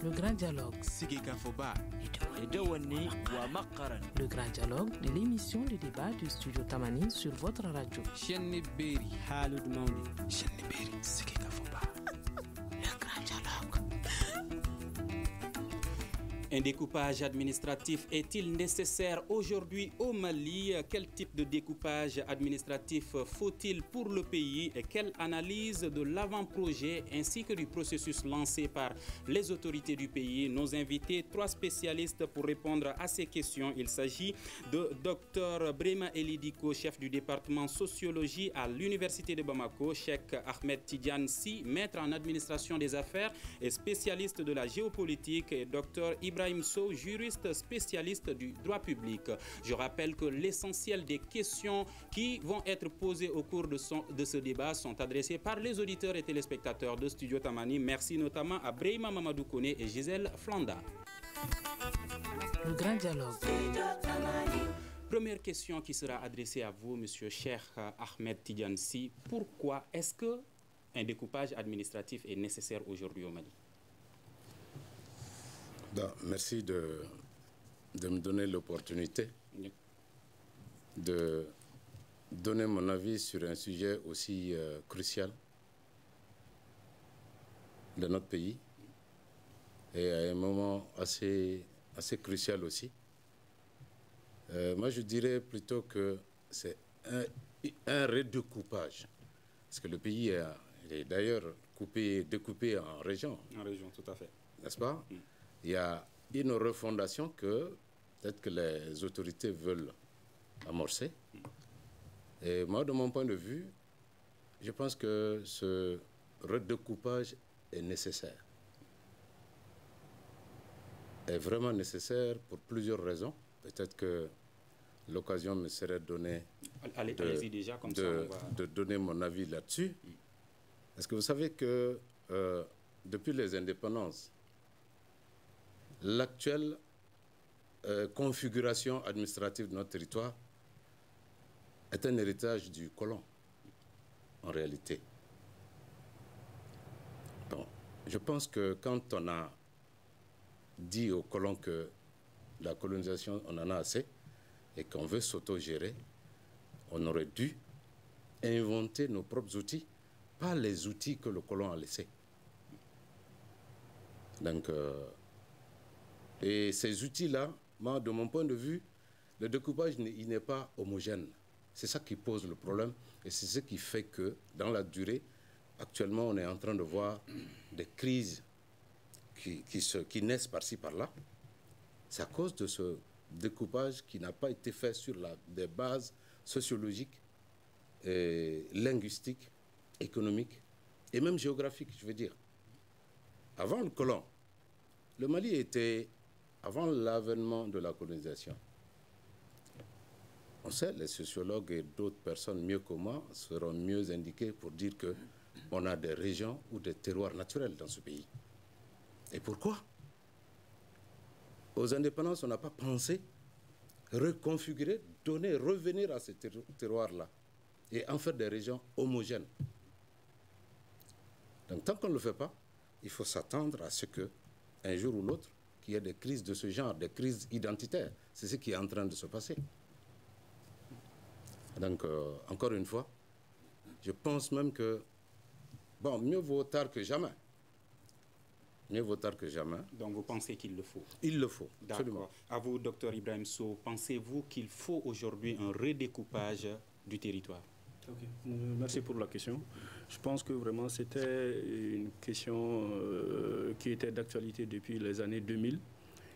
Le grand dialogue. Le grand dialogue de l'émission de débat du studio Tamani sur votre radio. Le grand dialogue. Un découpage administratif est-il nécessaire aujourd'hui au Mali? Quel type de découpage administratif faut-il pour le pays? Et quelle analyse de l'avant-projet ainsi que du processus lancé par les autorités du pays? Nos invités, 3 spécialistes pour répondre à ces questions. Il s'agit de Dr Brema Elidiko, chef du département sociologie à l'Université de Bamako, Cheikh Ahmed Tidiane Sy, maître en administration des affaires et spécialiste de la géopolitique, et Dr Ibrahim Sow, juriste spécialiste du droit public. Je rappelle que l'essentiel des questions qui vont être posées au cours de ce débat sont adressées par les auditeurs et téléspectateurs de Studio Tamani. Merci notamment à Brema Mamadou Kone et Gisèle Flanda. Le grand dialogue. Première question qui sera adressée à vous, Monsieur Cheikh Ahmed Tidiane Sy. Pourquoi est-ce qu'un découpage administratif est nécessaire aujourd'hui au Mali? Merci de me donner l'opportunité de donner mon avis sur un sujet aussi crucial de notre pays et à un moment assez crucial aussi. Moi, je dirais plutôt que c'est un redécoupage, parce que le pays est d'ailleurs découpé en régions. En régions, tout à fait. N'est-ce pas? Il y a une refondation que peut-être que les autorités veulent amorcer. Et moi, de mon point de vue, je pense que ce redécoupage est nécessaire. Est vraiment nécessaire pour plusieurs raisons. Peut-être que l'occasion me serait donnée de donner mon avis là-dessus. Parce que vous savez que depuis les indépendances, l'actuelle configuration administrative de notre territoire est un héritage du colon, en réalité. Bon, je pense que quand on a dit aux colons que la colonisation, on en a assez, et qu'on veut s'autogérer, on aurait dû inventer nos propres outils, pas les outils que le colon a laissés. Donc, et ces outils-là, moi, de mon point de vue, le découpage, il n'est pas homogène. C'est ça qui pose le problème et c'est ce qui fait que, dans la durée, actuellement, on est en train de voir des crises qui naissent par-ci, par-là. C'est à cause de ce découpage qui n'a pas été fait sur des bases sociologiques, et linguistiques, économiques et même géographiques, je veux dire. Avant le colon, le Mali était... Avant l'avènement de la colonisation, on sait, les sociologues et d'autres personnes mieux que moi seront mieux indiqués pour dire qu'on a des régions ou des terroirs naturels dans ce pays. Et pourquoi? Aux indépendances, on n'a pas pensé reconfigurer, revenir à ces terroirs-là et en faire des régions homogènes. Donc tant qu'on ne le fait pas, il faut s'attendre à ce qu'un jour ou l'autre, qu'il y ait des crises de ce genre, des crises identitaires. C'est ce qui est en train de se passer. Donc, encore une fois, je pense même que, bon, mieux vaut tard que jamais. Mieux vaut tard que jamais. Donc, vous pensez qu'il le faut? Il le faut, absolument. À vous, Dr Ibrahim Sow, pensez-vous qu'il faut aujourd'hui un redécoupage du territoire? Okay. Merci pour la question. Je pense que vraiment c'était une question qui était d'actualité depuis les années 2000,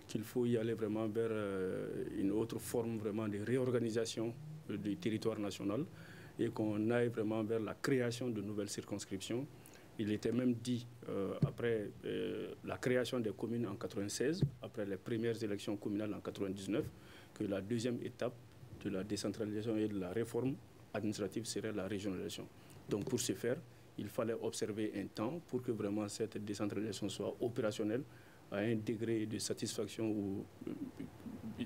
qu'il faut y aller vraiment vers une autre forme vraiment de réorganisation du territoire national et qu'on aille vraiment vers la création de nouvelles circonscriptions. Il était même dit, après la création des communes en 1996, après les premières élections communales en 1999, que la deuxième étape de la décentralisation et de la réforme administrative serait la régionalisation. Donc pour ce faire, il fallait observer un temps pour que vraiment cette décentralisation soit opérationnelle à un degré de satisfaction où,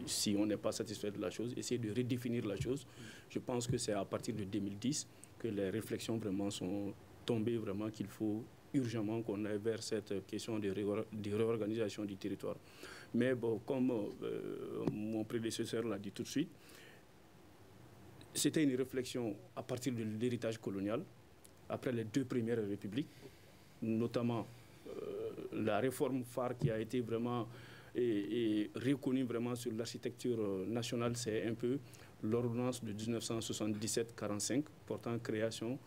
si on n'est pas satisfait de la chose, essayer de redéfinir la chose. Je pense que c'est à partir de 2010 que les réflexions vraiment sont tombées, vraiment qu'il faut urgemment qu'on aille vers cette question de réorganisation du territoire. Mais bon, comme mon prédécesseur l'a dit tout de suite, c'était une réflexion à partir de l'héritage colonial, après les 2 premières républiques, notamment la réforme phare qui a été vraiment et reconnue vraiment sur l'architecture nationale, c'est un peu l'ordonnance de 1977-45 portant création,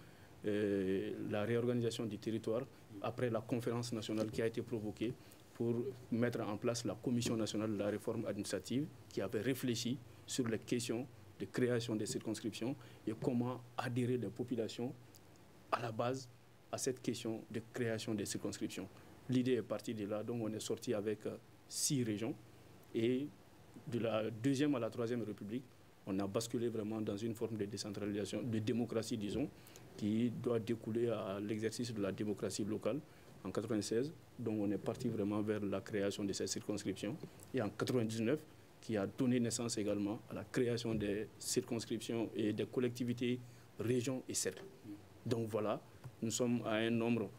la réorganisation du territoire après la conférence nationale qui a été provoquée pour mettre en place la Commission nationale de la réforme administrative qui avait réfléchi sur les questions de création des circonscriptions et comment adhérer les populations à la base à cette question de création des circonscriptions. L'idée est partie de là, donc on est sorti avec 6 régions et de la 2e à la 3e République, on a basculé vraiment dans une forme de décentralisation, de démocratie, disons, qui doit découler à l'exercice de la démocratie locale en 1996. Donc on est parti vraiment vers la création de ces circonscriptions. Et en 1999, qui a donné naissance également à la création des circonscriptions et des collectivités, régions et cercles. Donc voilà, nous sommes à un nombre,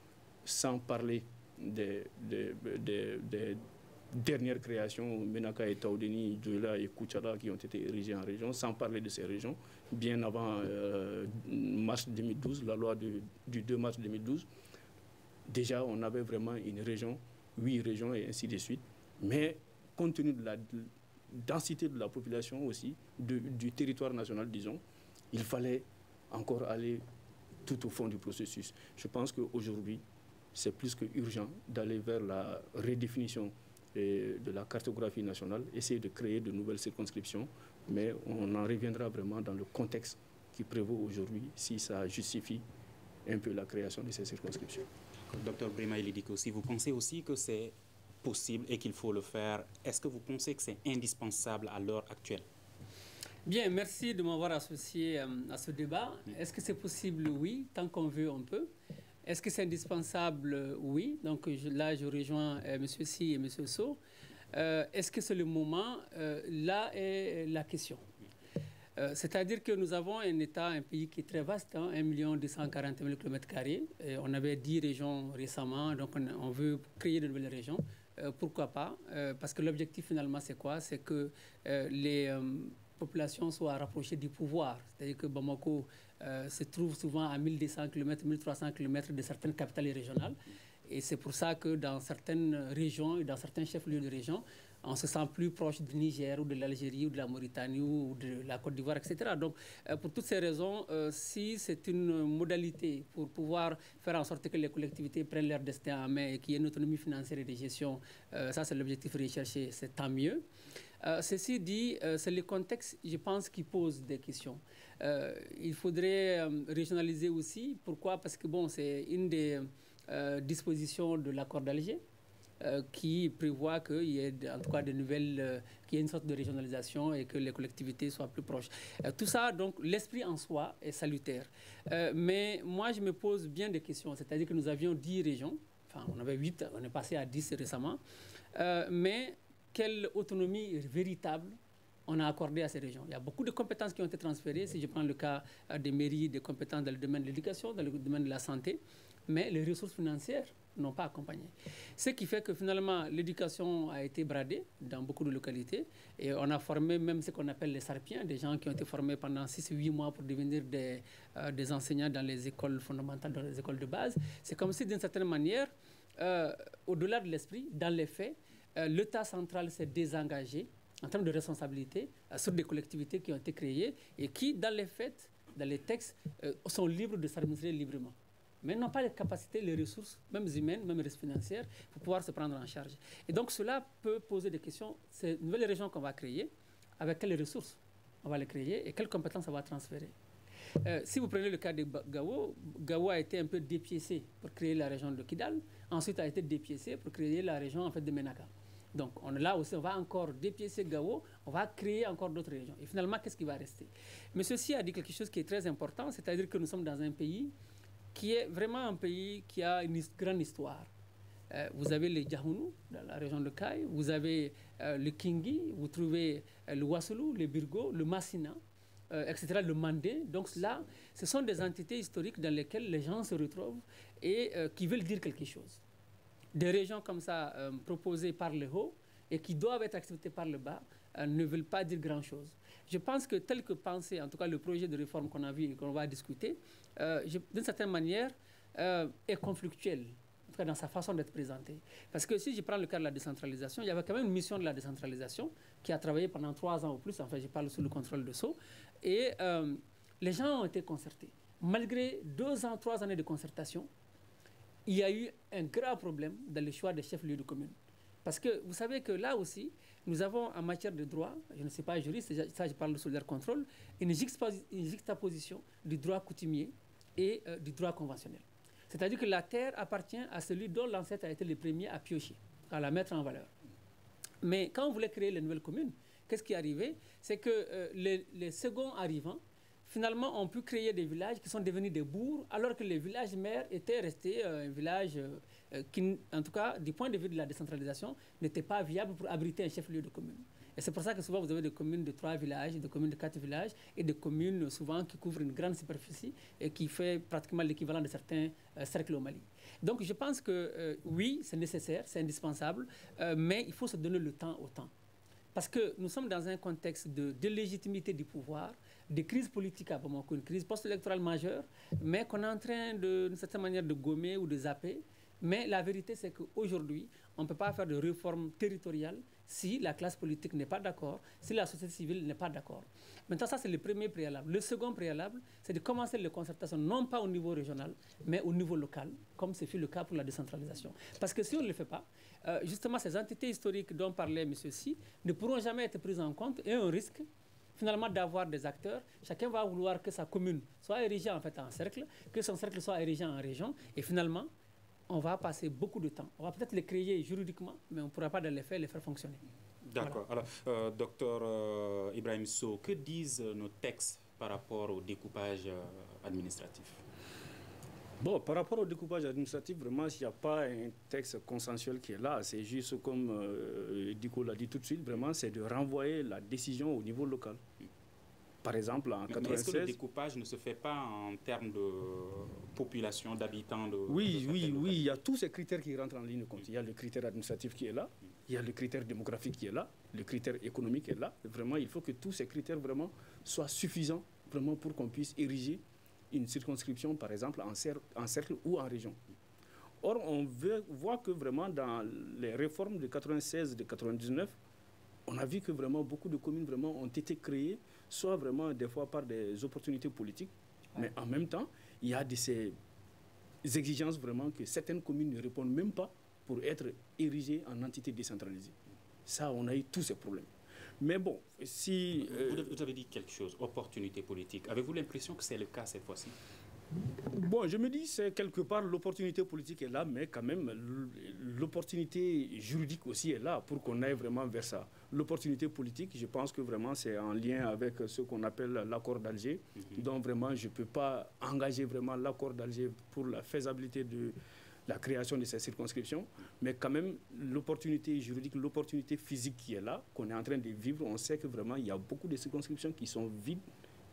sans parler des dernières créations, Menaka et Taoudeni, Djoula et Kouchala qui ont été érigées en région, sans parler de ces régions, bien avant mars 2012, la loi du 2 mars 2012. Déjà, on avait vraiment une région, 8 régions et ainsi de suite. Mais compte tenu de la densité de la population aussi, du territoire national, disons, il fallait encore aller tout au fond du processus. Je pense qu'aujourd'hui, c'est plus que urgent d'aller vers la redéfinition de la cartographie nationale, essayer de créer de nouvelles circonscriptions, mais on en reviendra vraiment dans le contexte qui prévaut aujourd'hui, si ça justifie un peu la création de ces circonscriptions. Docteur Brima Elidiko, si vous pensez aussi que c'est possible et qu'il faut le faire, est-ce que vous pensez que c'est indispensable à l'heure actuelle? Bien, merci de m'avoir associé à ce débat. Est-ce que c'est possible? Oui, tant qu'on veut, on peut. Est-ce que c'est indispensable? Oui. Donc là, je rejoins M. Si et M. So. Est-ce que c'est le moment? Là est la question. C'est-à-dire que nous avons un État, un pays qui est très vaste, hein, 1 240 000 km². On avait 10 régions récemment, donc on veut créer de nouvelles régions. Pourquoi pas? Parce que l'objectif finalement, c'est quoi? C'est que les populations soient rapprochées du pouvoir. C'est-à-dire que Bamako se trouve souvent à 1200 km, 1300 km de certaines capitales régionales. Et c'est pour ça que dans certaines régions et dans certains chefs-lieux de région, on se sent plus proche du Niger ou de l'Algérie ou de la Mauritanie ou de la Côte d'Ivoire, etc. Donc, pour toutes ces raisons, si c'est une modalité pour pouvoir faire en sorte que les collectivités prennent leur destin en main et qu'il y ait une autonomie financière et de gestion, ça c'est l'objectif recherché, c'est tant mieux. Ceci dit, c'est le contexte, je pense, qui pose des questions. Il faudrait régionaliser aussi. Pourquoi? Parce que bon, c'est une des dispositions de l'accord d'Alger qui prévoit qu'il y ait en tout cas de nouvelles, qu'il y ait une sorte de régionalisation et que les collectivités soient plus proches. Tout ça, donc, l'esprit en soi est salutaire. Mais moi, je me pose bien des questions. C'est-à-dire que nous avions 10 régions, enfin, on avait 8, on est passé à 10 récemment. Mais quelle autonomie véritable on a accordé à ces régions? Il y a beaucoup de compétences qui ont été transférées. Si je prends le cas des mairies, des compétences dans le domaine de l'éducation, dans le domaine de la santé, mais les ressources financières n'ont pas accompagné. Ce qui fait que finalement, l'éducation a été bradée dans beaucoup de localités et on a formé même ce qu'on appelle les sarpiens, des gens qui ont été formés pendant 6 ou 8 mois pour devenir des enseignants dans les écoles fondamentales, dans les écoles de base. C'est comme si d'une certaine manière, au-delà de l'esprit, dans les faits, l'État central s'est désengagé en termes de responsabilité sur des collectivités qui ont été créées et qui, dans les faits, dans les textes, sont libres de s'administrer librement, mais n'ont pas les capacités, les ressources, même humaines, même financières, pour pouvoir se prendre en charge. Et donc cela peut poser des questions. Ces nouvelles régions qu'on va créer, avec quelles ressources on va les créer et quelles compétences on va transférer? Si vous prenez le cas de Gao, Gao a été un peu dépiécé pour créer la région de Kidal, ensuite a été dépiécé pour créer la région en fait, de Menaka. Donc là aussi, on va encore dépiécer Gao, on va créer encore d'autres régions. Et finalement, qu'est-ce qui va rester? Mais ceci a dit quelque chose qui est très important, c'est-à-dire que nous sommes dans un pays qui est vraiment un pays qui a une grande histoire. Vous avez les Djahounou, dans la région de Kaye, vous avez le Kingi, vous trouvez le Wassoulou, le Birgo, le Massina. etc., le Mandé. Donc là, ce sont des entités historiques dans lesquelles les gens se retrouvent et qui veulent dire quelque chose. Des régions comme ça, proposées par le haut et qui doivent être acceptées par le bas, ne veulent pas dire grand-chose. Je pense que tel que pensé, en tout cas le projet de réforme qu'on a vu et qu'on va discuter, d'une certaine manière, est conflictuel, en tout cas dans sa façon d'être présenté. Parce que si je prends le cas de la décentralisation, il y avait quand même une mission de la décentralisation qui a travaillé pendant 3 ans ou plus, enfin je parle sous le contrôle de Sceaux, et les gens ont été concertés. Malgré 2 ans, 3 années de concertation, il y a eu un grave problème dans le choix des chefs-lieux de commune. Parce que vous savez que là aussi, nous avons en matière de droit, je ne suis pas juriste, ça je parle sous leur contrôle, une juxtaposition du droit coutumier et du droit conventionnel. C'est-à-dire que la terre appartient à celui dont l'ancêtre a été le premier à piocher, à la mettre en valeur. Mais quand on voulait créer les nouvelles communes, qu'est-ce qui est arrivé? C'est que les seconds arrivants, finalement, ont pu créer des villages qui sont devenus des bourgs, alors que les villages mères étaient restés un village qui, en tout cas, du point de vue de la décentralisation, n'était pas viable pour abriter un chef-lieu de commune. Et c'est pour ça que souvent vous avez des communes de 3 villages, des communes de 4 villages et des communes souvent qui couvrent une grande superficie et qui fait pratiquement l'équivalent de certains cercles au Mali. Donc je pense que oui, c'est nécessaire, c'est indispensable, mais il faut se donner le temps au temps. Parce que nous sommes dans un contexte de légitimité du pouvoir, de crise politique à Bamako, une crise post-électorale majeure, mais qu'on est en train, d'une certaine manière, de gommer ou de zapper. Mais la vérité, c'est qu'aujourd'hui, on ne peut pas faire de réforme territoriale si la classe politique n'est pas d'accord, si la société civile n'est pas d'accord. Maintenant, ça, c'est le premier préalable. Le second préalable, c'est de commencer les concertations, non pas au niveau régional, mais au niveau local, comme ce fut le cas pour la décentralisation. Parce que si on ne le fait pas, justement, ces entités historiques dont parlait M. Sy ne pourront jamais être prises en compte et on risque finalement d'avoir des acteurs. Chacun va vouloir que sa commune soit érigée en fait en cercle, que son cercle soit érigé en région, et finalement, on va passer beaucoup de temps. On va peut-être les créer juridiquement, mais on ne pourra pas dans les faits les faire fonctionner. D'accord. Voilà. Alors, docteur Ibrahim Sow, que disent nos textes par rapport au découpage administratif? Bon, par rapport au découpage administratif, vraiment, il n'y a pas un texte consensuel qui est là. C'est juste comme Diko l'a dit tout de suite, vraiment, c'est de renvoyer la décision au niveau local. Par exemple, en 1996... Mais est-ce que le découpage ne se fait pas en termes de population, d'habitants Oui, il y a tous ces critères qui rentrent en ligne de compte. Il y a le critère administratif qui est là, il y a le critère démographique qui est là, le critère économique est là. Vraiment, il faut que tous ces critères vraiment soient suffisants vraiment pour qu'on puisse ériger une circonscription, par exemple, en cercle ou en région. Or, on voit que vraiment dans les réformes de 96 et de 99, on a vu que vraiment beaucoup de communes vraiment ont été créées, soit vraiment des fois par des opportunités politiques, mais en même temps, il y a ces exigences vraiment que certaines communes ne répondent même pas pour être érigées en entité décentralisée. Ça, on a eu tous ces problèmes. Mais bon, si... Vous avez dit quelque chose, opportunité politique. Avez-vous l'impression que c'est le cas cette fois-ci? Bon, je me dis, c'est quelque part, l'opportunité politique est là, mais quand même, l'opportunité juridique aussi est là pour qu'on aille vraiment vers ça. L'opportunité politique, je pense que vraiment, c'est en lien avec ce qu'on appelle l'accord d'Alger. Donc vraiment, je ne peux pas engager vraiment l'accord d'Alger pour la faisabilité de la création de ces circonscriptions, mais quand même, l'opportunité juridique, l'opportunité physique qui est là, qu'on est en train de vivre, on sait que vraiment, il y a beaucoup de circonscriptions qui sont vides.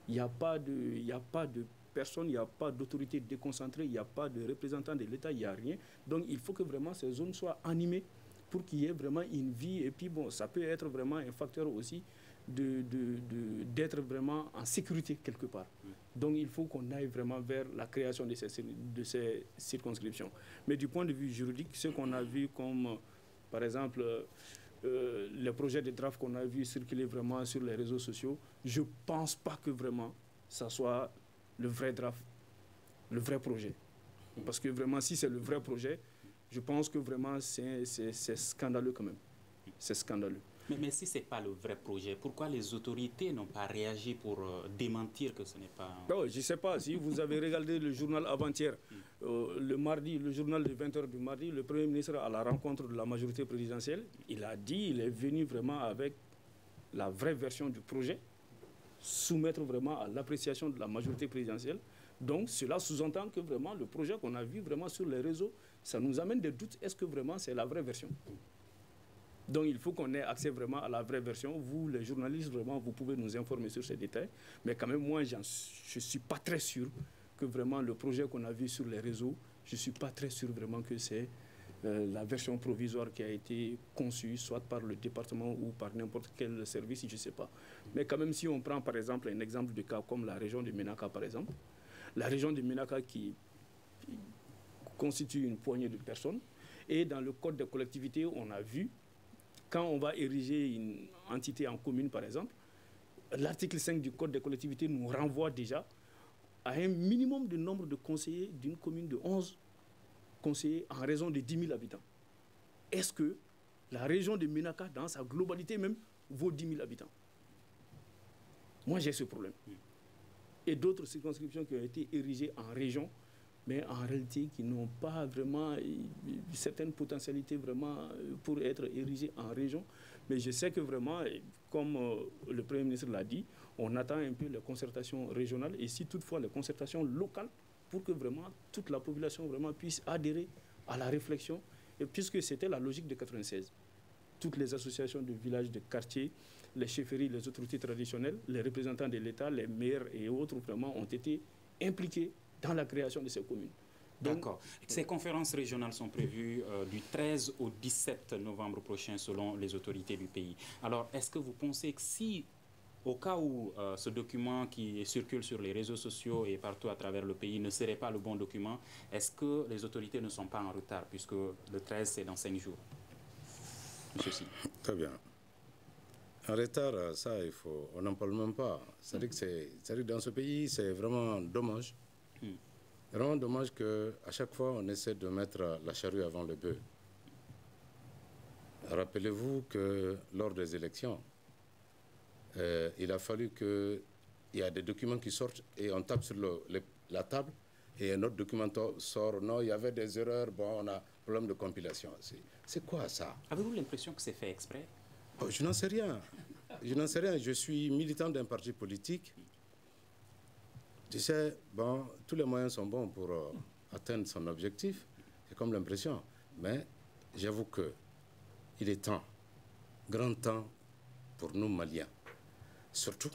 Il n'y a pas de personne, il n'y a pas d'autorité déconcentrée, il n'y a pas de représentant de l'État, il n'y a rien. Donc il faut que vraiment ces zones soient animées pour qu'il y ait vraiment une vie. Et puis bon, ça peut être vraiment un facteur aussi d'être vraiment en sécurité quelque part. Donc il faut qu'on aille vraiment vers la création de ces circonscriptions. Mais du point de vue juridique, ce qu'on a vu comme, par exemple, les projets de draft qu'on a vu circuler vraiment sur les réseaux sociaux, je ne pense pas que vraiment ça soit le vrai draft, le vrai projet. Parce que vraiment, si c'est le vrai projet, je pense que vraiment c'est scandaleux quand même. C'est scandaleux. Mais si ce n'est pas le vrai projet, pourquoi les autorités n'ont pas réagi pour démentir que ce n'est pas... Non, je ne sais pas. Si vous avez regardé le journal avant-hier, le mardi, le journal de 20h du mardi, le Premier ministre à la rencontre de la majorité présidentielle, il a dit, il est venu vraiment avec la vraie version du projet, soumettre vraiment à l'appréciation de la majorité présidentielle. Donc cela sous-entend que vraiment le projet qu'on a vu vraiment sur les réseaux, ça nous amène des doutes. Est-ce que vraiment c'est la vraie version? Donc il faut qu'on ait accès vraiment à la vraie version. Vous, les journalistes, vraiment, vous pouvez nous informer sur ces détails. Mais quand même, moi, je ne suis pas très sûr que vraiment le projet qu'on a vu sur les réseaux, je ne suis pas très sûr vraiment que c'est la version provisoire qui a été conçue, soit par le département ou par n'importe quel service, je ne sais pas. Mais quand même, si on prend par exemple un exemple de cas comme la région de Ménaka, par exemple, la région de Ménaka qui constitue une poignée de personnes, et dans le code des collectivités, on a vu, quand on va ériger une entité en commune, par exemple, l'article 5 du code des collectivités nous renvoie déjà à un minimum de nombre de conseillers d'une commune de 11 conseillers en raison de 10 000 habitants. Est-ce que la région de Ménaka, dans sa globalité même, vaut 10 000 habitants? Moi, j'ai ce problème. Et d'autres circonscriptions qui ont été érigées en région, mais en réalité qui n'ont pas vraiment certaines potentialités vraiment pour être érigées en région. Mais je sais que vraiment, comme le Premier ministre l'a dit, on attend un peu les concertations régionales et si toutefois les concertations locales pour que vraiment toute la population vraiment puisse adhérer à la réflexion, et puisque c'était la logique de 96. Toutes les associations de villages, de quartiers, les chefferies, les autorités traditionnelles, les représentants de l'État, les maires et autres vraiment ont été impliqués dans la création de ces communes. D'accord. Ces conférences régionales sont prévues du 13 au 17 novembre prochain selon les autorités du pays. Alors, est-ce que vous pensez que si, au cas où ce document qui circule sur les réseaux sociaux et partout à travers le pays ne serait pas le bon document, est-ce que les autorités ne sont pas en retard puisque le 13 c'est dans 5 jours? Monsieur Si. Très bien. En retard, ça, on n'en parle même pas. C'est-à-dire que dans ce pays, c'est vraiment dommage. Vraiment dommage qu'à chaque fois, on essaie de mettre la charrue avant le bœuf. Rappelez-vous que lors des élections, il a fallu qu'il y ait des documents qui sortent et on tape sur la table et un autre document sort. Non, il y avait des erreurs, bon, on a problème de compilation. C'est quoi ça? Avez-vous l'impression que c'est fait exprès? Oh, je n'en sais rien. Je n'en sais rien. Je suis militant d'un parti politique. Tu sais, bon, tous les moyens sont bons pour atteindre son objectif. C'est comme l'impression. Mais j'avoue qu'il est temps, grand temps pour nous Maliens. Surtout,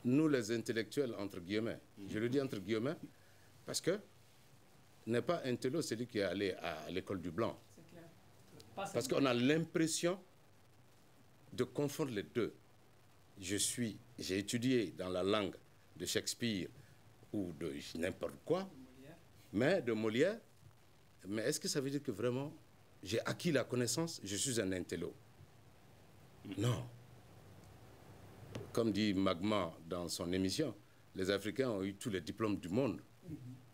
nous les intellectuels, entre guillemets. Je le dis entre guillemets, parce que n'est pas intello celui qui est allé à l'école du Blanc. C'est clair. Parce qu'on a l'impression de confondre les deux. J'ai étudié dans la langue de Shakespeare ou de n'importe quoi, mais de Molière. Mais est-ce que ça veut dire que vraiment j'ai acquis la connaissance, je suis un intello? Non. Comme dit Magma dans son émission, les Africains ont eu tous les diplômes du monde,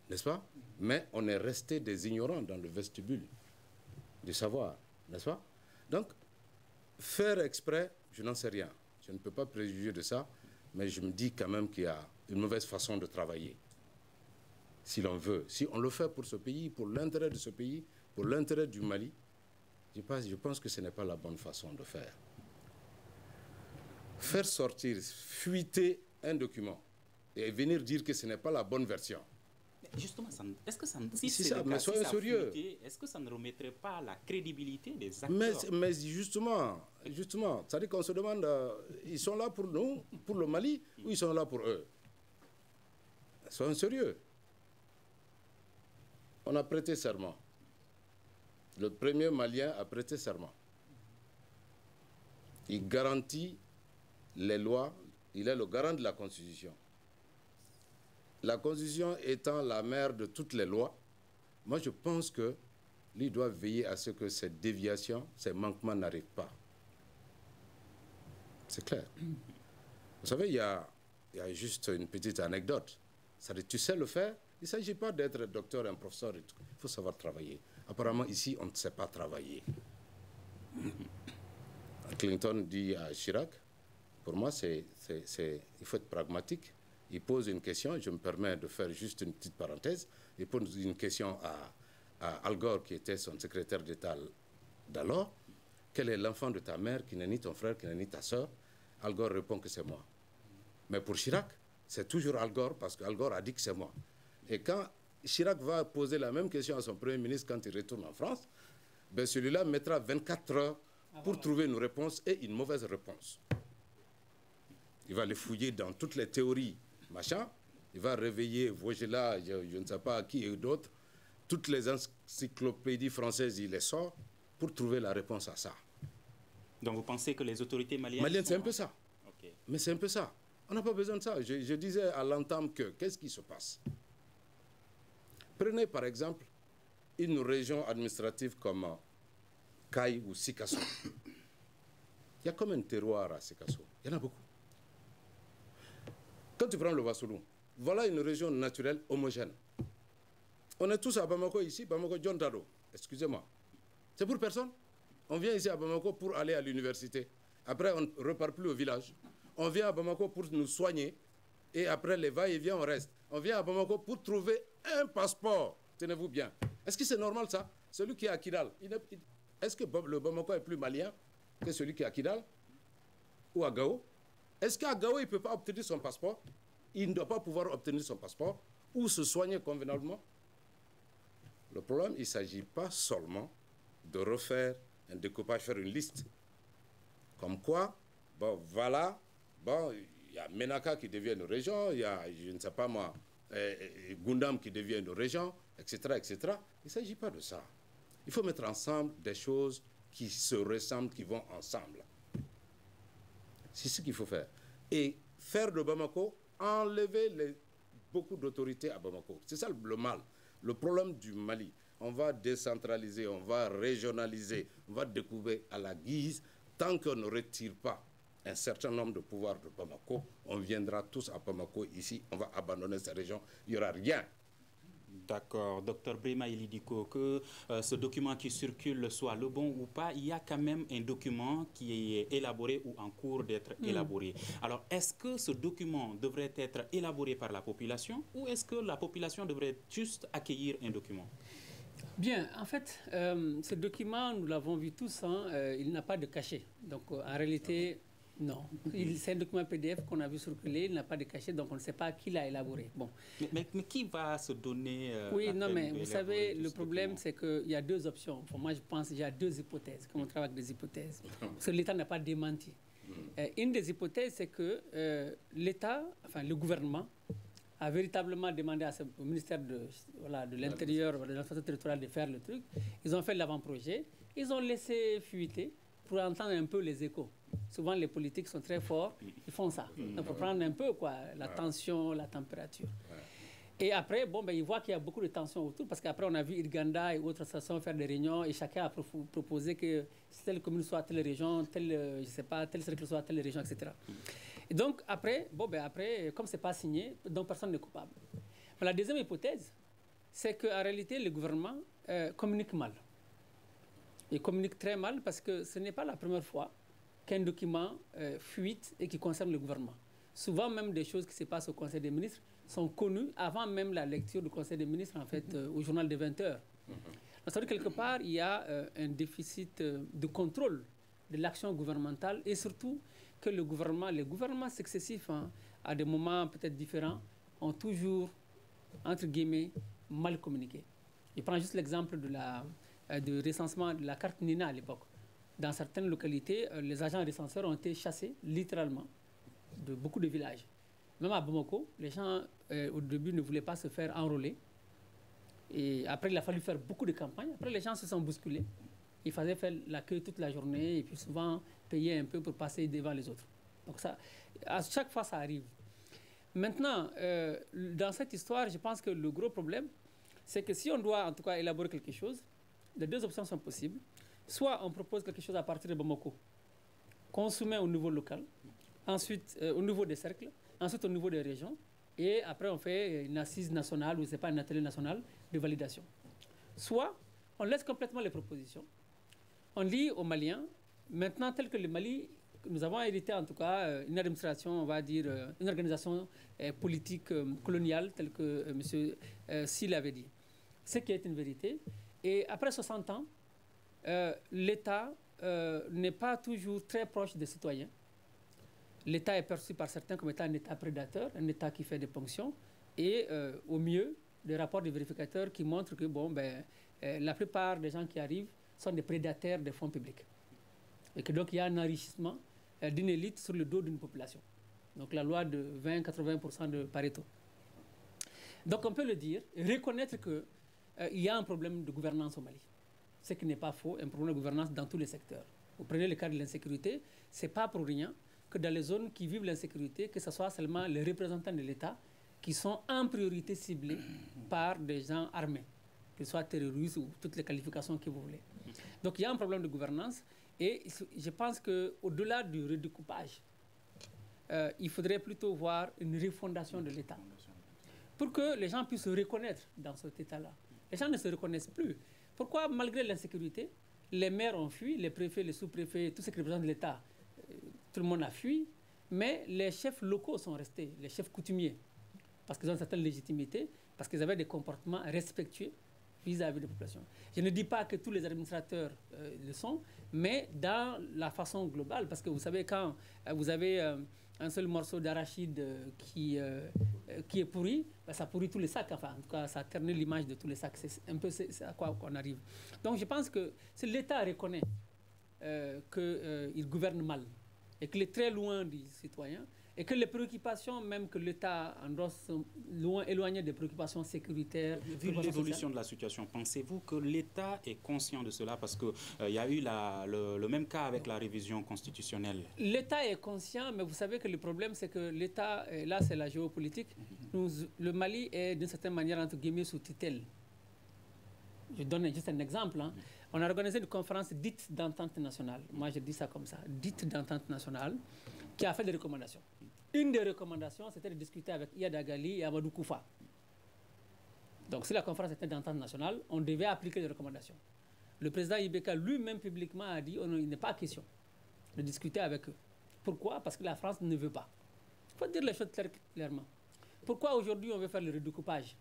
n'est-ce pas? Mais on est resté des ignorants dans le vestibule du savoir, n'est-ce pas? Donc, faire exprès, je n'en sais rien. Je ne peux pas préjuger de ça, mais je me dis quand même qu'il y a une mauvaise façon de travailler. Si l'on veut, si on le fait pour ce pays, pour l'intérêt de ce pays, pour l'intérêt du Mali, je pense que ce n'est pas la bonne façon de faire. Faire sortir, fuiter un document et venir dire que ce n'est pas la bonne version. Justement, est-ce que ça, est-ce que ça ne remettrait pas la crédibilité des acteurs? Mais justement, c'est-à-dire qu'on se demande, ils sont là pour nous, pour le Mali, ou ils sont là pour eux? Soyons sérieux. On a prêté serment. Le premier Malien a prêté serment. Il garantit les lois, il est le garant de la Constitution. La Constitution étant la mère de toutes les lois, moi je pense que lui doit veiller à ce que ces déviations, ces manquements n'arrivent pas. C'est clair. Vous savez, il y a juste une petite anecdote. C'est-à-dire, tu sais le faire, il ne s'agit pas d'être docteur, un professeur, il faut savoir travailler. Apparemment, ici, on ne sait pas travailler. Clinton dit à Chirac, pour moi, il faut être pragmatique. Il pose une question, je me permets de faire juste une petite parenthèse. Il pose une question à Al Gore, qui était son secrétaire d'État d'alors. Quel est l'enfant de ta mère qui n'est ni ton frère, qui n'est ni ta sœur? Al Gore répond que c'est moi. Mais pour Chirac, c'est toujours Al Gore, parce qu'Al Gore a dit que c'est moi. Et quand Chirac va poser la même question à son Premier ministre quand il retourne en France, ben celui-là mettra 24 heures pour trouver une réponse et une mauvaise réponse. Il va les fouiller dans toutes les théories, machin. Il va réveiller Vogela, je ne sais pas qui et d'autres. Toutes les encyclopédies françaises, il les sort pour trouver la réponse à ça. Donc vous pensez que les autorités maliennes... Maliennes, c'est un peu ça. Okay. Mais c'est un peu ça. On n'a pas besoin de ça. Je disais à l'entame que, qu'est-ce qui se passe? Prenez par exemple une région administrative comme Kaï ou Sikasso. Il y a comme un terroir à Sikasso. Il y en a beaucoup. Quand tu prends le Wassoulou, voilà une région naturelle homogène. On est tous à Bamako ici, Bamako John Dado. Excusez-moi. C'est pour personne. On vient ici à Bamako pour aller à l'université. Après, on ne repart plus au village. On vient à Bamako pour nous soigner. Et après, les va-et-vient, on reste. On vient à Bamako pour trouver un passeport. Tenez-vous bien. Est-ce que c'est normal ça? Celui qui est à Kidal, est-ce que le Bamako est plus malien que celui qui est à Kidal ou à Gao? Est-ce qu'à Gao, il ne peut pas obtenir son passeport? Il ne doit pas pouvoir obtenir son passeport ou se soigner convenablement? Le problème, il ne s'agit pas seulement de refaire un découpage, faire une liste. Comme quoi, bon, voilà, bon, il y a Menaka qui devient une région, il y a, je ne sais pas moi, Gundam qui devient une région, etc., etc. Il ne s'agit pas de ça. Il faut mettre ensemble des choses qui se ressemblent, qui vont ensemble. C'est ce qu'il faut faire. Et faire de Bamako, enlever beaucoup d'autorités à Bamako. C'est ça le mal. Le problème du Mali, on va décentraliser, on va régionaliser, on va découvrir à la guise. Tant qu'on ne retire pas un certain nombre de pouvoirs de Bamako, on viendra tous à Bamako ici, on va abandonner ces régions, il n'y aura rien. D'accord. Docteur Brema Ilidiko, que ce document qui circule soit le bon ou pas, il y a quand même un document qui est élaboré ou en cours d'être élaboré. Alors, est-ce que ce document devrait être élaboré par la population ou est-ce que la population devrait juste accueillir un document? Bien, en fait, ce document, nous l'avons vu tous, hein, il n'a pas de cachet. Donc, en réalité... Non, c'est un document PDF qu'on a vu circuler, il n'a pas de cachet, donc on ne sait pas qui l'a élaboré. Bon. Mais qui va se donner... oui, non, mais vous savez, le problème, c'est qu'il y a deux options. Enfin, moi, je pense qu'il y a deux hypothèses, comme on travaille avec des hypothèses. Parce que l'État n'a pas démenti. Une des hypothèses, c'est que l'État, enfin le gouvernement, a véritablement demandé au ministère de l'Intérieur, de l'administration territoriale de faire le truc. Ils ont fait l'avant-projet, ils ont laissé fuiter pour entendre un peu les échos. Souvent, les politiques sont très forts, ils font ça. Donc, pour prendre un peu quoi, la tension, la température. Et après, bon, ben, ils voient qu'il y a beaucoup de tensions autour, parce qu'après, on a vu Irganda et autres associations faire des réunions, et chacun a proposé que telle commune soit telle région, telle, je sais pas, tel cercle soit telle région, etc. Et donc, après, bon, ben, après, comme ce n'est pas signé, donc personne n'est coupable. Mais la deuxième hypothèse, c'est qu'en réalité, le gouvernement communique mal. Il communique très mal parce que ce n'est pas la première fois qu'un document fuite et qui concerne le gouvernement. Souvent, même des choses qui se passent au Conseil des ministres sont connues avant même la lecture du Conseil des ministres, en fait, au journal de 20 heures. C'est-à-dire quelque part, il y a un déficit de contrôle de l'action gouvernementale et surtout que les gouvernements successifs, hein, à des moments peut-être différents, ont toujours, entre guillemets, mal communiqué. Je prends juste l'exemple du recensement de la carte NINA à l'époque. Dans certaines localités, les agents recenseurs ont été chassés, littéralement, de beaucoup de villages. Même à Bamako, les gens, au début, ne voulaient pas se faire enrôler. Et après, il a fallu faire beaucoup de campagnes. Après, les gens se sont bousculés. Il fallait faire l'accueil toute la journée et puis souvent payer un peu pour passer devant les autres. Donc ça, à chaque fois, ça arrive. Maintenant, dans cette histoire, je pense que le gros problème, c'est que si on doit en tout cas élaborer quelque chose, les deux options sont possibles. Soit on propose quelque chose à partir de Bamako, qu'on soumet au niveau local, ensuite au niveau des cercles, ensuite au niveau des régions, et après on fait une assise nationale ou c'est pas un atelier national de validation. Soit on laisse complètement les propositions, on dit aux Maliens, maintenant tel que le Mali, nous avons hérité en tout cas une administration, on va dire, une organisation politique coloniale telle que M. Sy l'avait dit. Ce qui est une vérité. Et après 60 ans, l'État n'est pas toujours très proche des citoyens. L'État est perçu par certains comme étant un État prédateur, un État qui fait des ponctions, et au mieux, des rapports de vérificateurs qui montrent que bon, la plupart des gens qui arrivent sont des prédateurs des fonds publics. Et que donc il y a un enrichissement d'une élite sur le dos d'une population. Donc la loi de 20-80% de Pareto. Donc on peut le dire, reconnaître qu'il y a un problème de gouvernance au Mali. Ce qui n'est pas faux, un problème de gouvernance dans tous les secteurs. Vous prenez le cas de l'insécurité, ce n'est pas pour rien que dans les zones qui vivent l'insécurité, que ce soit seulement les représentants de l'État qui sont en priorité ciblés par des gens armés, qu'ils soient terroristes ou toutes les qualifications que vous voulez. Donc il y a un problème de gouvernance et je pense qu'au-delà du redécoupage, il faudrait plutôt voir une refondation de l'État pour que les gens puissent se reconnaître dans cet État-là. Les gens ne se reconnaissent plus. Pourquoi, malgré l'insécurité, les maires ont fui, les préfets, les sous-préfets, tous ceux qui représentent l'État, tout le monde a fui, mais les chefs locaux sont restés, les chefs coutumiers, parce qu'ils ont une certaine légitimité, parce qu'ils avaient des comportements respectueux vis-à-vis de la population. Je ne dis pas que tous les administrateurs le sont, mais dans la façon globale, parce que vous savez, quand vous avez un seul morceau d'arachide qui est pourri, ben ça pourrit tous les sacs. Enfin, en tout cas, ça ternit l'image de tous les sacs. C'est un peu à quoi on arrive. Donc, je pense que si l'État reconnaît qu'il gouverne mal et qu'il est très loin du citoyen, et que les préoccupations, même que l'État endosse, sont loin, éloignées des préoccupations sécuritaires. Vu l'évolution de la situation, pensez-vous que l'État est conscient de cela? Parce qu'il y a eu le même cas avec la révision constitutionnelle. L'État est conscient, mais vous savez que le problème, c'est que l'État, là c'est la géopolitique, le Mali est d'une certaine manière, entre guillemets, sous tutelle. Je donne juste un exemple. Hein. On a organisé une conférence dite d'entente nationale. Moi, je dis ça comme ça, dite d'entente nationale, qui a fait des recommandations. Une des recommandations, c'était de discuter avec Iyad Agali et Amadou Koufa. Donc, si la conférence était d'entente nationale, on devait appliquer les recommandations. Le président Ibeka lui-même publiquement a dit il n'est pas question de discuter avec eux. Pourquoi? Parce que la France ne veut pas. Il faut dire les choses clairement. Pourquoi aujourd'hui on veut faire le redécoupage?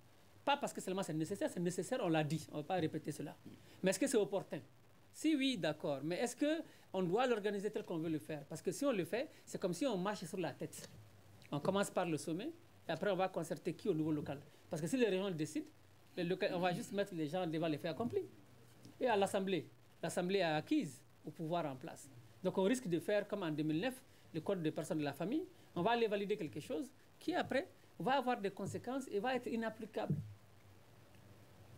Pas parce que seulement c'est nécessaire, on l'a dit, on ne va pas répéter cela. Mais est-ce que c'est opportun? Si oui, d'accord. Mais est-ce qu'on doit l'organiser tel qu'on veut le faire? Parce que si on le fait, c'est comme si on marche sur la tête. On commence par le sommet, et après on va concerter qui au niveau local. Parce que si les régions le décident, on va juste mettre les gens devant les faits accomplis. Et à l'Assemblée a acquise au pouvoir en place. Donc on risque de faire comme en 2009, le code des personnes de la famille. On va aller valider quelque chose qui après va avoir des conséquences et va être inapplicable.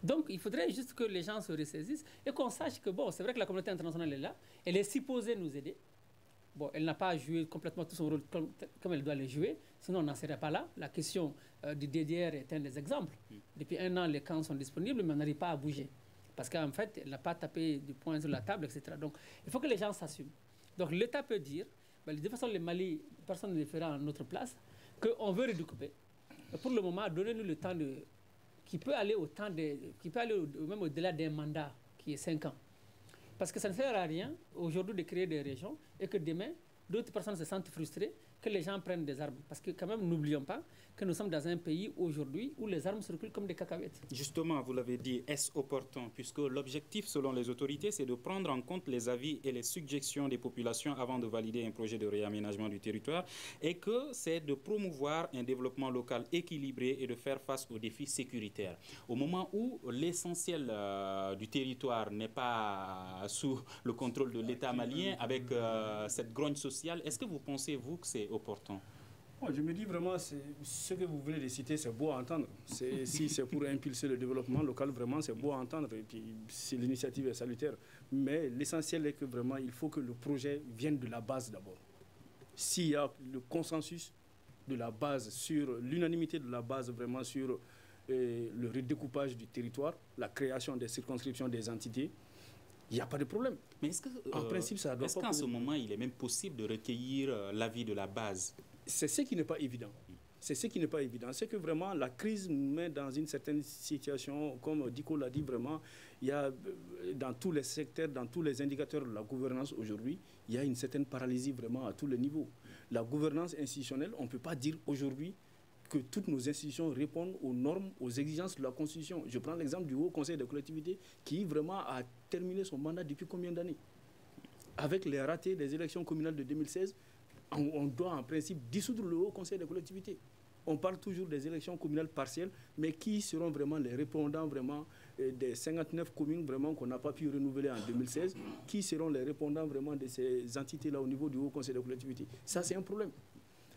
Donc, il faudrait juste que les gens se ressaisissent et qu'on sache que, bon, c'est vrai que la communauté internationale est là, elle est supposée nous aider. Bon, elle n'a pas joué complètement tout son rôle comme elle doit le jouer, sinon on n'en serait pas là. La question du DDR est un des exemples. Depuis 1 an, les camps sont disponibles, mais on n'arrive pas à bouger. Parce qu'en fait, elle n'a pas tapé du poing sur la table, etc. Donc, il faut que les gens s'assument. Donc, l'État peut dire, ben, de toute façon, le Mali, personne ne le fera à notre place, qu'on veut redécouper. Pour le moment, donnez-nous le temps qui peut aller même au-delà d'un mandat qui est 5 ans. Parce que ça ne sert à rien aujourd'hui de créer des régions et que demain, d'autres personnes se sentent frustrées que les gens prennent des armes. Parce que quand même, n'oublions pas que nous sommes dans un pays aujourd'hui où les armes circulent comme des cacahuètes. Justement, vous l'avez dit, est-ce opportun? Puisque l'objectif, selon les autorités, c'est de prendre en compte les avis et les suggestions des populations avant de valider un projet de réaménagement du territoire et que c'est de promouvoir un développement local équilibré et de faire face aux défis sécuritaires. Au moment où l'essentiel du territoire n'est pas sous le contrôle de l'État malien avec cette grogne sociale, est-ce que vous pensez, vous, que c'est opportun? Je me dis vraiment, ce que vous venez de citer, c'est beau à entendre. Si c'est pour impulser le développement local, vraiment, c'est beau à entendre. Et puis, l'initiative est salutaire. Mais l'essentiel est que vraiment, il faut que le projet vienne de la base d'abord. S'il y a le consensus de la base, sur l'unanimité de la base, vraiment sur le redécoupage du territoire, la création des circonscriptions des entités, il n'y a pas de problème. Mais est-ce en principe, ça doit est-ce qu'en ce moment, il est même possible de recueillir l'avis de la base? C'est ce qui n'est pas évident. C'est ce qui n'est pas évident. C'est que vraiment, la crise nous met dans une certaine situation, comme Diko l'a dit, vraiment, il y a dans tous les secteurs, dans tous les indicateurs de la gouvernance aujourd'hui, il y a une certaine paralysie vraiment à tous les niveaux. La gouvernance institutionnelle, on ne peut pas dire aujourd'hui que toutes nos institutions répondent aux normes, aux exigences de la Constitution. Je prends l'exemple du Haut Conseil des collectivités qui vraiment a terminé son mandat depuis combien d'années? Avec les ratés des élections communales de 2016, on doit en principe dissoudre le Haut Conseil des collectivités. On parle toujours des élections communales partielles, mais qui seront vraiment les répondants vraiment des 59 communes vraiment qu'on n'a pas pu renouveler en 2016, qui seront les répondants vraiment de ces entités-là au niveau du Haut Conseil des collectivités. Ça, c'est un problème.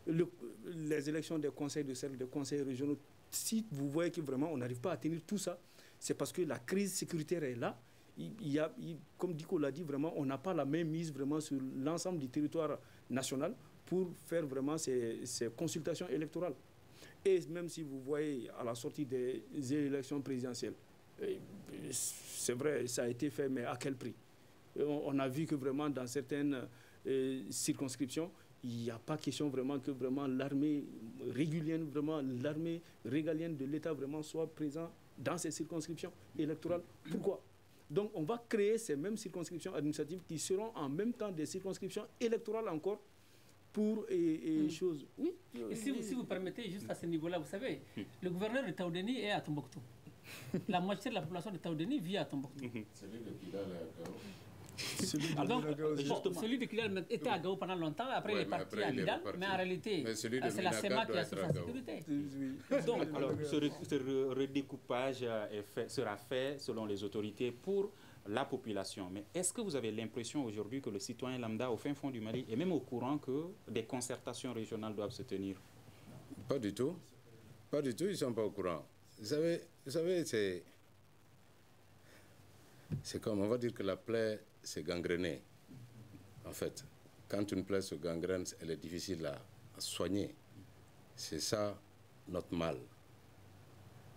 Les élections des conseils de cercle, des conseils régionaux, si vous voyez que vraiment on n'arrive pas à tenir tout ça, c'est parce que la crise sécuritaire est là. Comme Diko l'a dit, vraiment, on n'a pas la même mise vraiment sur l'ensemble du territoire national pour faire vraiment ces consultations électorales. Et même si vous voyez à la sortie des élections présidentielles, c'est vrai, ça a été fait, mais à quel prix? On a vu que vraiment dans certaines circonscriptions, il n'y a pas question vraiment que vraiment l'armée régulière, vraiment l'armée régalienne de l'État vraiment soit présente dans ces circonscriptions électorales. Pourquoi? Donc on va créer ces mêmes circonscriptions administratives qui seront en même temps des circonscriptions électorales encore pour choses. Oui. Et si vous permettez, juste à ce niveau-là, vous savez, le gouverneur de Taoudéni est à Tombouctou. La moitié de la population de Taoudéni vit à Tombouctou. Celui de Kidal était à Gao pendant longtemps, après il est parti à Kidal, mais en réalité, c'est la SEMA qui assure sa sécurité. Donc, alors, ce redécoupage sera fait selon les autorités pour la population. Mais est-ce que vous avez l'impression aujourd'hui que le citoyen lambda au fin fond du Mali est même au courant que des concertations régionales doivent se tenir? Pas du tout. Pas du tout, ils ne sont pas au courant. Vous savez c'est comme, on va dire que la plaie, c'est gangréné. En fait, quand une plaie se gangrène, elle est difficile à soigner. C'est ça notre mal.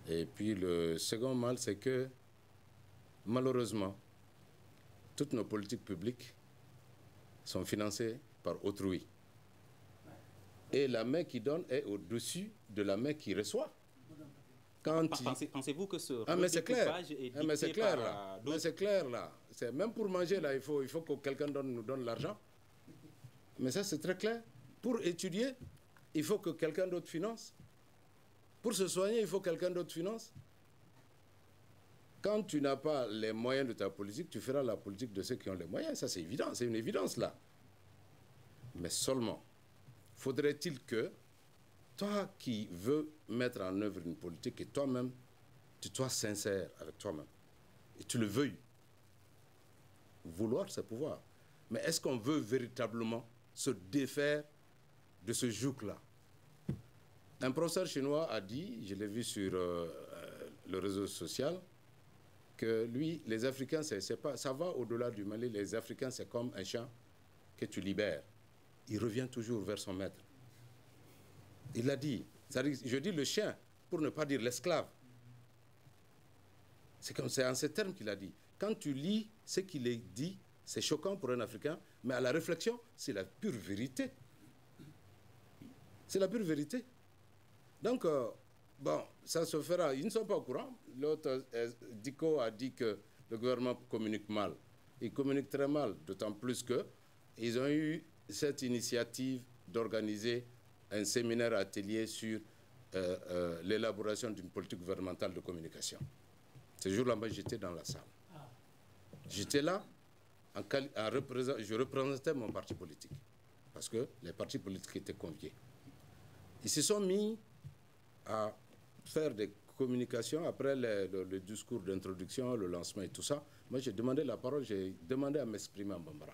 Et puis le second mal, c'est que malheureusement, toutes nos politiques publiques sont financées par autrui. Et la main qui donne est au-dessus de la main qui reçoit. Pensez-vous que ce redécoupage est dicté par d'autres? C'est clair, là. Même pour manger, là, il faut que quelqu'un nous donne l'argent. Mais ça, c'est très clair. Pour étudier, il faut que quelqu'un d'autre finance. Pour se soigner, il faut que quelqu'un d'autre finance. Quand tu n'as pas les moyens de ta politique, tu feras la politique de ceux qui ont les moyens. Ça, c'est évident. C'est une évidence, là. Mais seulement, faudrait-il que toi qui veux mettre en œuvre une politique et toi-même, tu sois sincère avec toi-même et tu le veuilles. Vouloir, c'est pouvoir. Mais est-ce qu'on veut véritablement se défaire de ce joug-là? Un professeur chinois a dit, je l'ai vu sur le réseau social, que lui, les Africains, ça va au-delà du Mali. Les Africains, c'est comme un chien que tu libères. Il revient toujours vers son maître. Il l'a dit. Je dis le chien, pour ne pas dire l'esclave. C'est en ces termes qu'il a dit. Quand tu lis ce qu'il est dit, c'est choquant pour un Africain, mais à la réflexion, c'est la pure vérité. C'est la pure vérité. Donc, bon, ça se fera. Ils ne sont pas au courant. L'autre, Diko a dit que le gouvernement communique mal. Il communique très mal, d'autant plus qu'ils ont eu cette initiative d'organiser un séminaire atelier sur l'élaboration d'une politique gouvernementale de communication. Ce jour-là, moi, j'étais dans la salle. J'étais là, je représentais mon parti politique, parce que les partis politiques étaient conviés. Ils se sont mis à faire des communications après le discours d'introduction, le lancement et tout ça. Moi, j'ai demandé la parole, j'ai demandé à m'exprimer en bambara.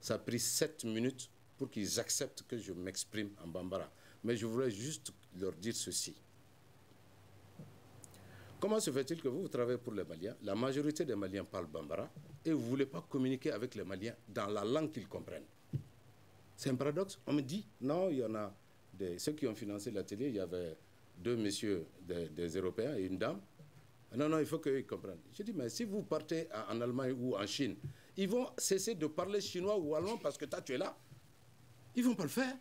Ça a pris 7 minutes pour qu'ils acceptent que je m'exprime en bambara. Mais je voulais juste leur dire ceci. Comment se fait-il que vous travaillez pour les Maliens? La majorité des Maliens parlent bambara et vous ne voulez pas communiquer avec les Maliens dans la langue qu'ils comprennent. C'est un paradoxe. On me dit, non, il y en a ceux qui ont financé l'atelier, il y avait 2 messieurs des Européens et une dame. Non, il faut qu'ils comprennent. Je dis, mais si vous partez en Allemagne ou en Chine, ils vont cesser de parler chinois ou allemand parce que toi, tu es là. Ils ne vont pas le faire.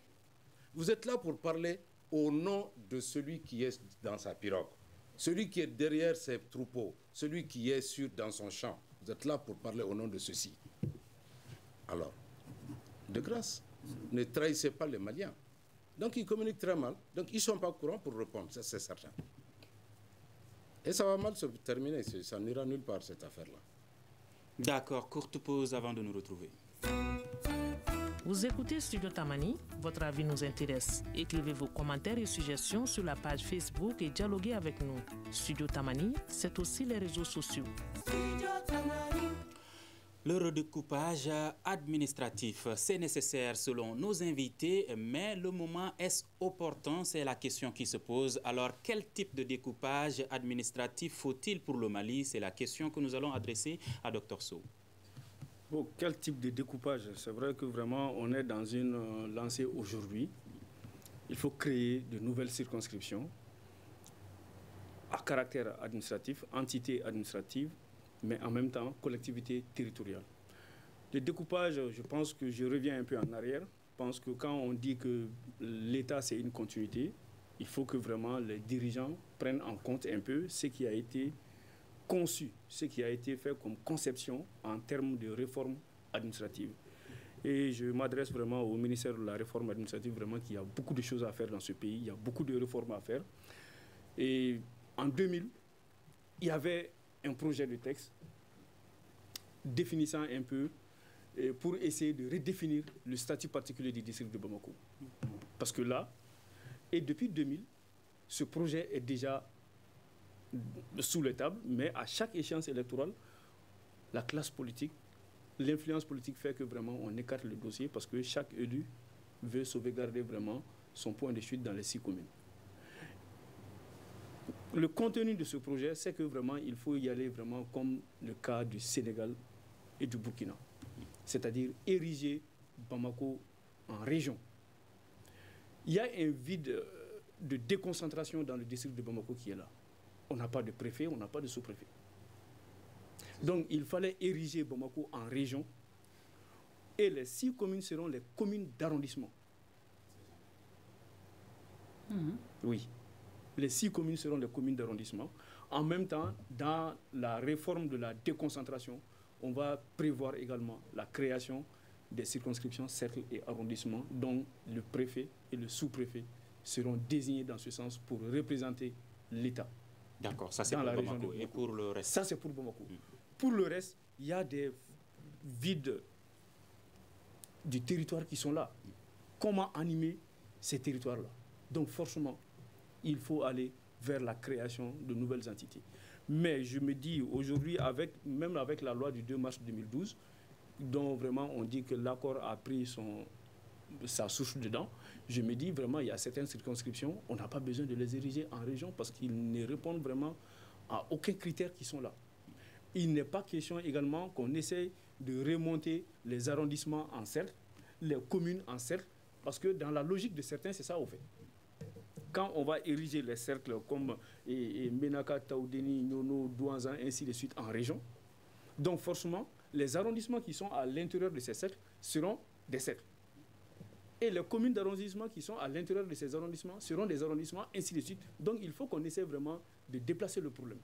Vous êtes là pour parler au nom de celui qui est dans sa pirogue, celui qui est derrière ses troupeaux, celui qui est dans son champ. Vous êtes là pour parler au nom de ceci. Alors, de grâce, ne trahissez pas les Maliens. Donc, ils communiquent très mal. Donc, ils ne sont pas au courant pour répondre, ça c'est certain. Et ça va mal se terminer, ça n'ira nulle part cette affaire-là. D'accord, courte pause avant de nous retrouver. Vous écoutez Studio Tamani, votre avis nous intéresse. Écrivez vos commentaires et suggestions sur la page Facebook et dialoguez avec nous. Studio Tamani, c'est aussi les réseaux sociaux. Le redécoupage administratif, c'est nécessaire selon nos invités, mais le moment est-ce opportun? C'est la question qui se pose. Alors, quel type de découpage administratif faut-il pour le Mali? C'est la question que nous allons adresser à Dr Sow. Bon, quel type de découpage? C'est vrai que vraiment, on est dans une lancée aujourd'hui. Il faut créer de nouvelles circonscriptions à caractère administratif, entité administrative, mais en même temps collectivité territoriale. Le découpage, je pense que je reviens un peu en arrière. Je pense que quand on dit que l'État, c'est une continuité, il faut que vraiment les dirigeants prennent en compte un peu ce qui a été conçu, ce qui a été fait comme conception en termes de réforme administrative. Et je m'adresse vraiment au ministère de la réforme administrative, vraiment qu'il y a beaucoup de choses à faire dans ce pays, il y a beaucoup de réformes à faire. Et en 2000, il y avait un projet de texte définissant un peu pour essayer de redéfinir le statut particulier du district de Bamako. Parce que là, et depuis 2000, ce projet est déjà sous les tables, mais à chaque échéance électorale, la classe politique, l'influence politique fait que vraiment on écarte le dossier parce que chaque élu veut sauvegarder vraiment son point de chute dans les 6 communes. Le contenu de ce projet, c'est que vraiment il faut y aller vraiment comme le cas du Sénégal et du Burkina. C'est-à-dire ériger Bamako en région. Il y a un vide de déconcentration dans le district de Bamako qui est là. On n'a pas de préfet, on n'a pas de sous-préfet. Donc il fallait ériger Bamako en région et les 6 communes seront les communes d'arrondissement. Oui. Les 6 communes seront les communes d'arrondissement. En même temps, dans la réforme de la déconcentration, on va prévoir également la création des circonscriptions, cercles et arrondissements, dont le préfet et le sous-préfet seront désignés dans ce sens pour représenter l'État. D'accord, ça c'est pour Bamako. Et pour le reste? Ça c'est pour Bamako. Pour le reste, il y a des vides du territoire qui sont là. Comment animer ces territoires-là? Donc forcément, il faut aller vers la création de nouvelles entités. Mais je me dis aujourd'hui, même avec la loi du 2 mars 2012, dont vraiment on dit que l'accord a pris sa souche dedans, je me dis vraiment il y a certaines circonscriptions, on n'a pas besoin de les ériger en région parce qu'ils ne répondent vraiment à aucun critère qui sont là. Il n'est pas question également qu'on essaye de remonter les arrondissements en cercle, les communes en cercle, parce que dans la logique de certains, c'est ça au fait. Quand on va ériger les cercles comme Menaka, Taoudeni, Nyono, Douanzan, ainsi de suite en région, donc forcément, les arrondissements qui sont à l'intérieur de ces cercles seront des cercles. Et les communes d'arrondissement qui sont à l'intérieur de ces arrondissements seront des arrondissements, ainsi de suite. Donc il faut qu'on essaie vraiment de déplacer le problème.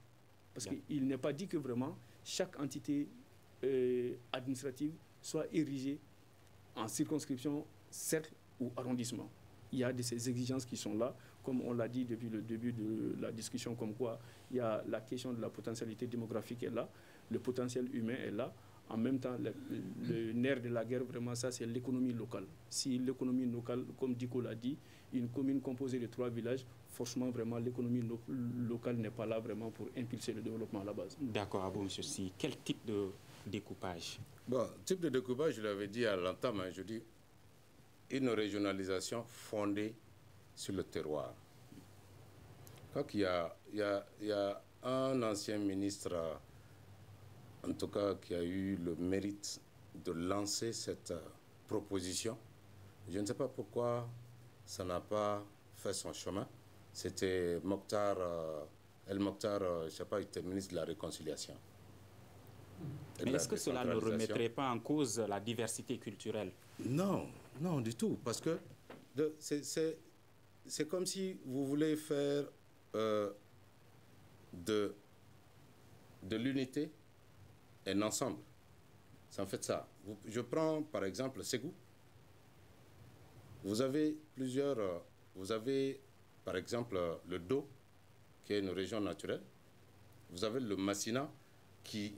Parce qu'il n'est pas dit que vraiment chaque entité administrative soit érigée en circonscription, cercle ou arrondissement. Il y a de ces exigences qui sont là, comme on l'a dit depuis le début de la discussion, comme quoi il y a la question de la potentialité démographique est là, le potentiel humain est là. En même temps, le nerf de la guerre, vraiment, ça, c'est l'économie locale. Si l'économie locale, comme Diko l'a dit, une commune composée de 3 villages, forcément, vraiment, l'économie locale n'est pas là vraiment pour impulser le développement à la base. D'accord, à vous, monsieur Si. Quel type de découpage? Bon, type de découpage, je l'avais dit à l'entame, je dis une régionalisation fondée sur le terroir. Quand il y a un ancien ministre, en tout cas, qui a eu le mérite de lancer cette proposition. Je ne sais pas pourquoi ça n'a pas fait son chemin. C'était Mokhtar, El Mokhtar, je ne sais pas, il était ministre de la Réconciliation. Mais est-ce que cela ne remettrait pas en cause la diversité culturelle? Non, non, du tout. Parce que c'est comme si vous voulez faire de l'unité un ensemble. C'est en fait ça. Je prends par exemple Ségou. Vous avez vous avez par exemple le Do, qui est une région naturelle. Vous avez le Massina, qui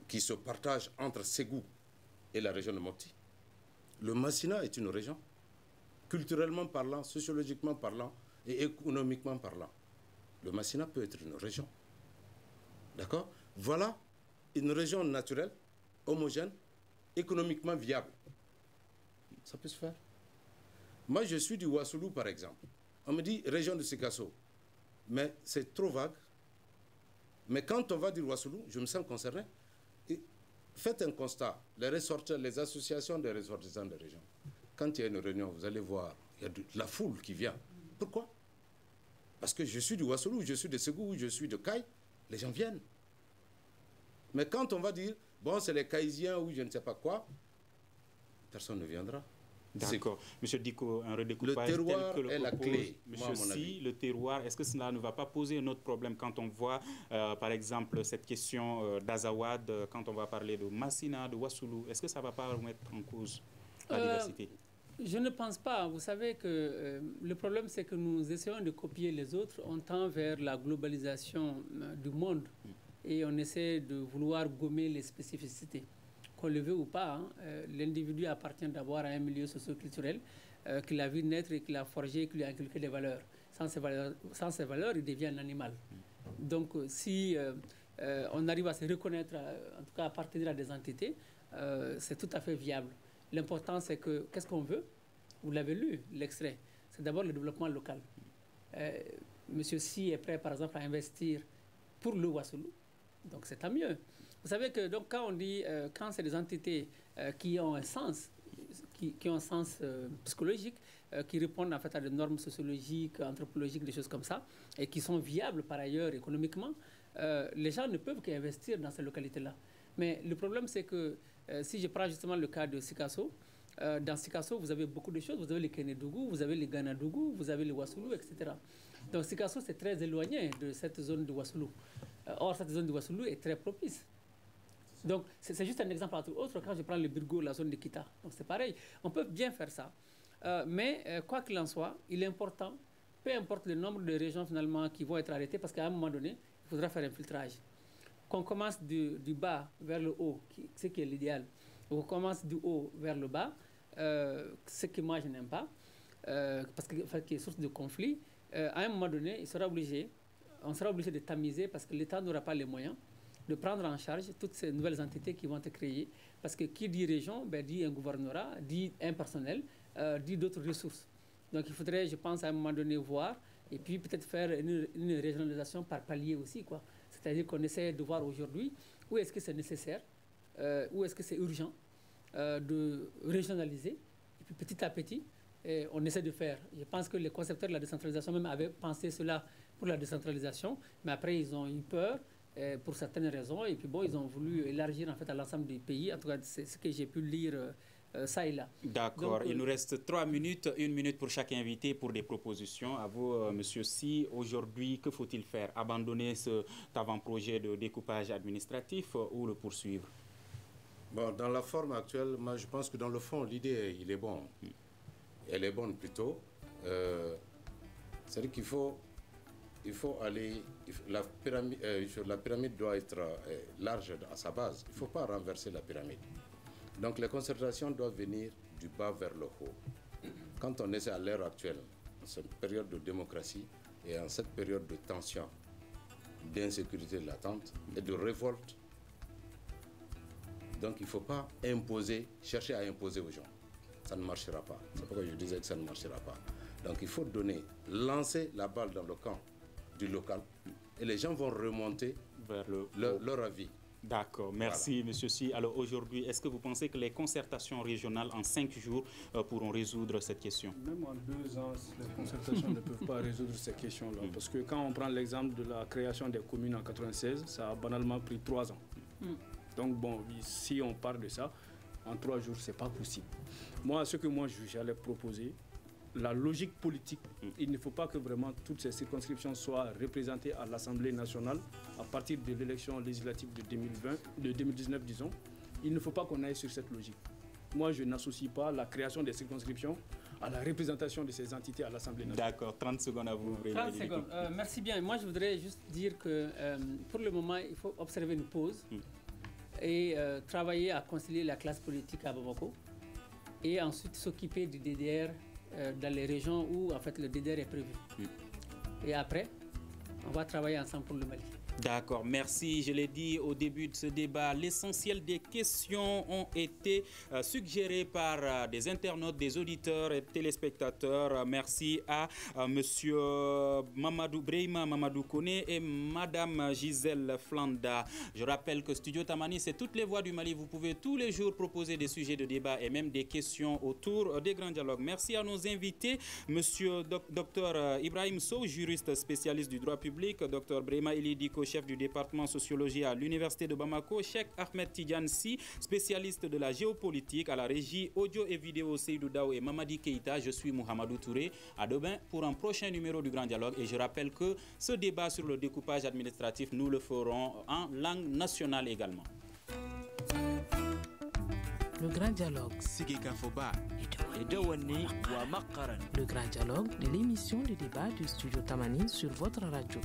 se partage entre Ségou et la région de Mopti. Le Massina est une région, culturellement parlant, sociologiquement parlant et économiquement parlant. Le Massina peut être une région. D'accord? Voilà une région naturelle, homogène, économiquement viable. Ça peut se faire. Moi, je suis du Ouassoulou, par exemple. On me dit région de Sikasso. Mais c'est trop vague. Mais quand on va dire Ouassoulou, je me sens concerné. Et faites un constat. Les associations des ressortissants de région, quand il y a une réunion, vous allez voir, il y a de la foule qui vient. Pourquoi? Parce que je suis du Ouassoulou, je suis de Ségou, je suis de Caille. Les gens viennent. Mais quand on va dire, bon, c'est les Caïsiens ou je ne sais pas quoi, personne ne viendra. D'accord. Monsieur Diko, un redécoupage le terroir tel que est la clé. Monsieur Si, le terroir, est-ce que cela ne va pas poser un autre problème quand on voit, par exemple, cette question d'Azawad, quand on va parler de Massina, de Ouassoulou, est-ce que ça ne va pas remettre en cause la diversité? Je ne pense pas. Vous savez que le problème, c'est que nous essayons de copier les autres. On tend vers la globalisation du monde et on essaie de vouloir gommer les spécificités. Qu'on le veut ou pas, hein, l'individu appartient d'abord à un milieu socio-culturel qu'il a vu naître et qu'il a forgé, qui lui a inculqué des valeurs. Sans ces valeurs, il devient un animal. Donc, si on arrive à se reconnaître, en tout cas à appartenir à des entités, c'est tout à fait viable. L'important, c'est que, qu'est-ce qu'on veut? Vous l'avez lu, l'extrait. C'est d'abord le développement local. Monsieur Si est prêt, par exemple, à investir pour le Ouassoulou. Donc, c'est tant mieux. Vous savez que donc, quand on dit, quand c'est des entités qui ont un sens, qui ont un sens psychologique, qui répondent en fait à des normes sociologiques, anthropologiques, des choses comme ça, et qui sont viables par ailleurs économiquement, les gens ne peuvent qu'investir dans ces localités-là. Mais le problème, c'est que si je prends justement le cas de Sikasso, dans Sikasso, vous avez beaucoup de choses. Vous avez les Kénédougou, vous avez les Ganadougou, vous avez les Ouassoulou, etc. Donc Sikasso, c'est très éloigné de cette zone de Ouassoulou. Or, cette zone de Ouassoulou est très propice. Donc, c'est juste un exemple entre autres. Quand je prends le Birgo, la zone de Kita, donc c'est pareil. On peut bien faire ça. Mais quoi qu'il en soit, il est important, peu importe le nombre de régions finalement qui vont être arrêtées, parce qu'à un moment donné, il faudra faire un filtrage. Qu'on commence du bas vers le haut, ce qui est l'idéal, ou qu'on commence du haut vers le bas, ce que moi je n'aime pas, parce qu'il y a source de conflit, à un moment donné, on sera obligé de tamiser parce que l'État n'aura pas les moyens de prendre en charge toutes ces nouvelles entités qui vont être créées. Parce que qui dit région, dit un gouvernorat, dit un personnel, dit d'autres ressources. Donc il faudrait, je pense, à un moment donné voir, et puis peut-être faire une régionalisation par palier aussi, quoi. C'est-à-dire qu'on essaie de voir aujourd'hui où est-ce que c'est nécessaire, où est-ce que c'est urgent de régionaliser, et puis petit à petit, on essaie de faire. Je pense que les concepteurs de la décentralisation même avaient pensé cela pour la décentralisation, mais après ils ont eu peur pour certaines raisons, et puis bon, ils ont voulu élargir en fait à l'ensemble des pays. En tout cas, c'est ce que j'ai pu lire ça et là. D'accord. Il nous reste 3 minutes, 1 minute pour chaque invité pour des propositions. À vous, Monsieur Si, aujourd'hui, que faut-il faire? Abandonner cet avant-projet de découpage administratif ou le poursuivre? Bon, dans la forme actuelle, moi je pense que dans le fond, l'idée, il est bon. Elle est bonne plutôt. C'est-à-dire qu'il faut aller... La pyramide doit être large à sa base. Il ne faut pas renverser la pyramide. Donc les concertations doivent venir du bas vers le haut. Quand on est à l'ère actuelle, en cette période de démocratie et en cette période de tension, d'insécurité latente et de révolte, donc il ne faut pas chercher à imposer aux gens. Ça ne marchera pas. C'est pourquoi je disais que ça ne marchera pas. Donc il faut lancer la balle dans le camp du local et les gens vont remonter vers leur avis. D'accord, merci voilà. Monsieur Si. Alors aujourd'hui, est-ce que vous pensez que les concertations régionales en 5 jours pourront résoudre cette question? Même en 2 ans, les concertations ne peuvent pas résoudre ces questions-là. Parce que quand on prend l'exemple de la création des communes en 1996, ça a banalement pris 3 ans. Donc bon, si on part de ça, en 3 jours, ce n'est pas possible. Moi, ce que j'allais proposer, la logique politique, il ne faut pas que vraiment toutes ces circonscriptions soient représentées à l'Assemblée nationale à partir de l'élection législative de 2019, disons. Il ne faut pas qu'on aille sur cette logique. Moi, je n'associe pas la création des circonscriptions à la représentation de ces entités à l'Assemblée nationale. D'accord, 30 secondes à vous. 30 secondes. Merci bien. Moi, je voudrais juste dire que pour le moment, il faut observer une pause et travailler à concilier la classe politique à Bamako. et ensuite s'occuper du DDR dans les régions où en fait le DDR est prévu. Et après, on va travailler ensemble pour le Mali. D'accord, merci. Je l'ai dit au début de ce débat, l'essentiel des questions ont été suggérées par des internautes, des auditeurs et téléspectateurs. Merci à monsieur Brahima Mamadou Koné et madame Gisèle Flanda. Je rappelle que Studio Tamani, c'est toutes les voix du Mali. Vous pouvez tous les jours proposer des sujets de débat et même des questions autour des grands dialogues. Merci à nos invités, monsieur Dr Ibrahim Sow, juriste spécialiste du droit public, Dr Brahima Elidiko, chef du département sociologie à l'université de Bamako, Cheikh Ahmed Tidjansi, spécialiste de la géopolitique, à la régie audio et vidéo Seydou Dao et Mamadi Keïta. Je suis Mohamedou Touré. À demain pour un prochain numéro du Grand Dialogue. Et je rappelle que ce débat sur le découpage administratif, nous le ferons en langue nationale également. Le Grand Dialogue. Le Grand Dialogue de l'émission de débat du Studio Tamani sur votre radio.